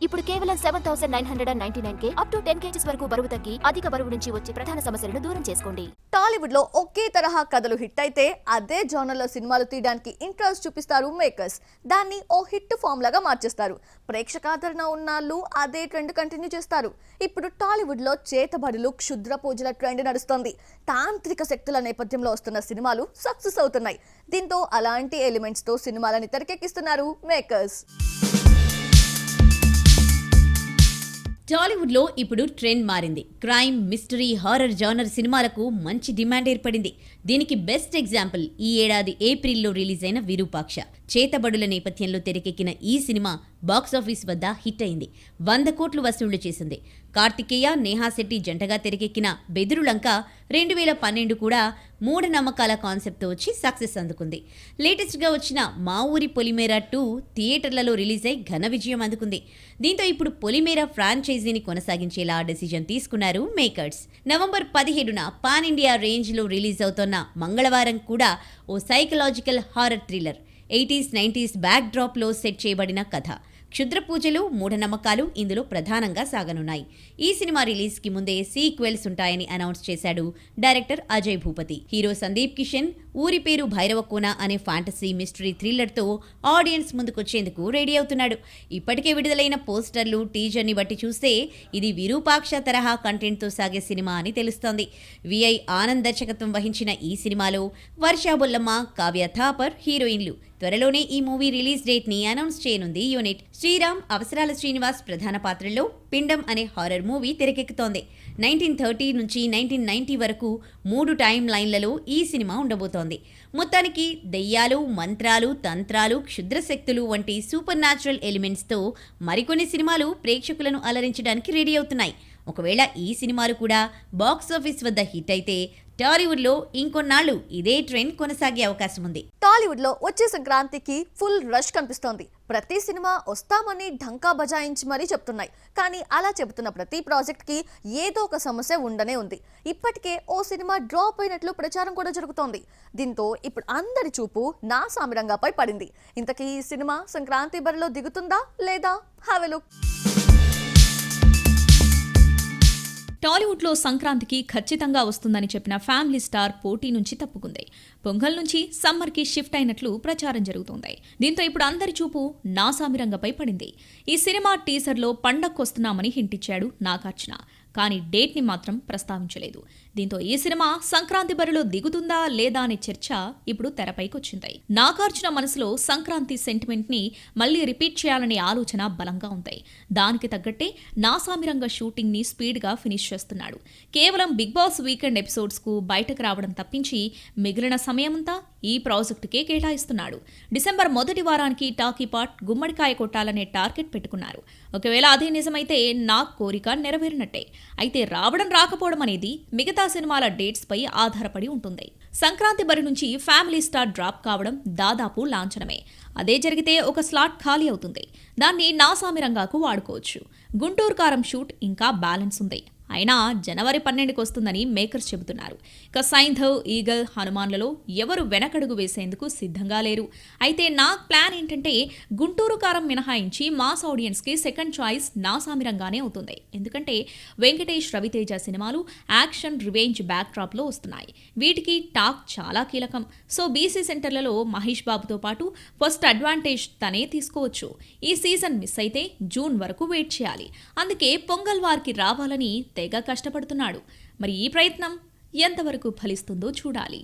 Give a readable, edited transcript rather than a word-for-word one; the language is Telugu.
ఇప్పుడు కేవలం 7,999K అప్ టు 10 kgs వరకు బరువు తగ్గి అధిక బరువు నుంచి వచ్చే ప్రధాన సమస్యలను దూరం చేసుకోండి. టాలీవుడ్ లో ఒకే తరహా కథలు హిట్ అయితే అదే జోనర్ లో సినిమాలు తీయడానికి ఇంట్రెస్ట్ చూపిస్తారు మేకర్స్. దాన్ని ఓ హిట్ ఫామ్ లాగా మార్చేస్తారు. ప్రేక్షకాదరణ ఉన్నాళ్ళు అదే ట్రెండ్ కంటిన్యూ చేస్తారు. ఇప్పుడు టాలీవుడ్ లో చేతబడులు, క్షుద్ర పూజల ట్రెండ్ నడుస్తోంది. తాంత్రిక శక్తుల నేపథ్యంలో వస్తున్న సినిమాలు సక్సెస్ అవుతున్నాయి. దీంతో అలాంటి ఎలిమెంట్స్ తో సినిమాలని తెరకెక్కిస్తున్నారు మేకర్స్. టాలీవుడ్ లో ఇప్పుడు ట్రెండ్ మారింది. క్రైమ్, మిస్టరీ, హారర్ జానర్ సినిమాలకు మంచి డిమాండ్ ఏర్పడింది. దీనికి బెస్ట్ ఎగ్జాంపుల్ ఈ ఏడాది ఏప్రిల్లో రిలీజ్ అయిన విరూపాక్ష. చేతబడుల నేపథ్యంలో తెరకెక్కిన ఈ సినిమా బాక్సాఫీస్ వద్ద హిట్ అయింది. 100 కోట్లు వసూళ్లు చేసింది. కార్తికేయ, నేహా శెట్టి జంటగా తెరకెక్కిన బెదురులంక 2012 కూడా మూఢనమ్మకాల కాన్సెప్ట్తో వచ్చి సక్సెస్ అందుకుంది. లేటెస్ట్గా వచ్చిన మా ఊరి పొలిమేర 2 థియేటర్లలో రిలీజ్ అయి ఘన విజయం అందుకుంది. దీంతో ఇప్పుడు పొలిమేర ఫ్రాంచైజీని కొనసాగించేలా డెసిజన్ తీసుకున్నారు మేకర్స్. నవంబర్ 17న పాన్ ఇండియా రేంజ్లో రిలీజ్ అవుతోన్న మంగళవారం కూడా ఓ psychological horror thriller. 80s, 90s బ్యాక్ డ్రాప్లో సెట్ చేయబడిన కథ. క్షుద్ర పూజలు, మూఢనమ్మకాలు ఇందులో ప్రధానంగా సాగనున్నాయి. ఈ సినిమా రిలీజ్కి ముందే సీక్వెల్స్ ఉంటాయని అనౌన్స్ చేశాడు డైరెక్టర్ అజయ్ భూపతి. హీరో సందీప్ కిషన్ ఊరి పేరు భైరవకోన అనే ఫ్యాంటసీ మిస్టరీ థ్రిల్లర్తో ఆడియన్స్ ముందుకొచ్చేందుకు రెడీ అవుతున్నాడు. ఇప్పటికే విడుదలైన పోస్టర్లు, టీజర్ని బట్టి చూస్తే ఇది విరూపాక్ష తరహా కంటెంట్తో సాగే సినిమా అని తెలుస్తోంది. విఐ ఆనంద్ దర్శకత్వం వహించిన ఈ సినిమాలో వర్షా బొల్లమ్మ, కావ్య థాపర్ హీరోయిన్లు. త్వరలోనే ఈ మూవీ రిలీజ్ డేట్ ని అనౌన్స్ చేయనుంది యూనిట్. శ్రీరామ్, అవసరాల శ్రీనివాస్ ప్రధాన పాత్రల్లో పిండం అనే హారర్ మూవీ తెరకెక్కుతోంది. 1930 నుంచి 1990 వరకు 3 టైం లైన్లలో ఈ సినిమా ఉండబోతోంది. మొత్తానికి దెయ్యాలు, మంత్రాలు, తంత్రాలు, క్షుద్రశక్తులు వంటి సూపర్ న్యాచురల్ ఎలిమెంట్స్తో మరికొన్ని సినిమాలు ప్రేక్షకులను అలరించడానికి రెడీ అవుతున్నాయి. ఒకవేళ ఈ సినిమాలు కూడా బాక్సాఫీస్ వద్ద హిట్ అయితే టాలీవుడ్ లో ఇంకొన్నాళ్ళు ఇదే ట్రెండ్ కొనసాగే అవకాశం ఉంది. టాలీవుడ్ లో వచ్చే సంక్రాంతికి ఫుల్ రష్ కనిపిస్తోంది. ప్రతి సినిమా వస్తామని ఢంకా బజాయించి మరీ చెప్తున్నాయి. కానీ అలా చెబుతున్న ప్రతి ప్రాజెక్ట్ కి ఏదో ఒక సమస్య ఉండనే ఉంది. ఇప్పటికే ఓ సినిమా డ్రాప్ అయినట్లు ప్రచారం కూడా జరుగుతోంది. దీంతో ఇప్పుడు అందరి చూపు నా సామిరంగపై పడింది. ఇంతకీ ఈ సినిమా సంక్రాంతి బరిలో దిగుతుందా లేదా? Have a look. టాలీవుడ్లో సంక్రాంతికి ఖచ్చితంగా వస్తుందని చెప్పిన ఫ్యామిలీ స్టార్ పోటీ నుంచి తప్పుకుంది. పొంగల్ నుంచి సమ్మర్కి షిఫ్ట్ అయినట్లు ప్రచారం జరుగుతోంది. దీంతో ఇప్పుడు అందరి చూపు నాసామిరంగపై పడింది. ఈ సినిమా టీజర్లో పండక్కొస్తున్నామని హింటిచ్చాడు నాగార్జున. కానీ డేట్ని మాత్రం ప్రస్తావించలేదు. దీంతో ఈ సినిమా సంక్రాంతి బరిలో దిగుతుందా లేదా అనే చర్చ ఇప్పుడు తెరపైకొచ్చింది. నాగార్జున మనసులో సంక్రాంతి సెంటిమెంట్ ని మళ్లీ రిపీట్ చేయాలనే ఆలోచన బలంగా ఉంది. దానికి తగ్గట్టే నాసామిరంగ షూటింగ్ ని స్పీడ్ గా ఫినిష్ చేస్తున్నాడు. కేవలం బిగ్ బాస్ వీకెండ్ ఎపిసోడ్స్ కు బయటకు రావడం తప్పించి మిగిలిన సమయమంతా ఈ ప్రాజెక్టుకే కేటాయిస్తున్నాడు. డిసెంబర్ మొదటి వారానికి టాకీ పాట్ గుమ్మడికాయ కొట్టాలనే టార్గెట్ పెట్టుకున్నారు. ఒకవేళ అదే నిజమైతే నా కోరిక నెరవేరినట్టే. అయితే రావడం రాకపోవడం అనేది మిగతా సినిమాల డేట్స్ పై ఆధారపడి ఉంటుంది. సంక్రాంతి బరి నుంచి ఫ్యామిలీ స్టార్ డ్రాప్ కావడం దాదాపు లాంఛనమే. అదే జరిగితే ఒక స్లాట్ ఖాళీ అవుతుంది. దాన్ని నాసామిరంగాకు వాడుకోవచ్చు. గుంటూరు కారం షూట్ ఇంకా బ్యాలెన్స్ ఉంది. అయినా జనవరి 12కి వస్తుందని మేకర్స్ చెబుతున్నారు. ఇక సైంధవ్, ఈగల్, హనుమాన్లలో ఎవరు వెనకడుగు వేసేందుకు సిద్ధంగా లేరు. అయితే నా ప్లాన్ ఏంటంటే గుంటూరు కారం మినహాయించి మాస్ ఆడియన్స్కి సెకండ్ చాయిస్ నాసామిరంగానే అవుతుంది. ఎందుకంటే వెంకటేష్, రవితేజ సినిమాలు యాక్షన్, రివెంజ్ బ్యాక్ డ్రాప్లో వస్తున్నాయి. వీటికి టాక్ చాలా కీలకం. సో బీసీ సెంటర్లలో మహేష్ బాబుతో పాటు ఫస్ట్ అడ్వాంటేజ్ తనే తీసుకోవచ్చు. ఈ సీజన్ మిస్ అయితే జూన్ వరకు వెయిట్ చేయాలి. అందుకే పొంగల్ వారికి రావాలని తెగ కష్టపడుతున్నాడు. మరి ఈ ప్రయత్నం ఎంతవరకు ఫలిస్తుందో చూడాలి.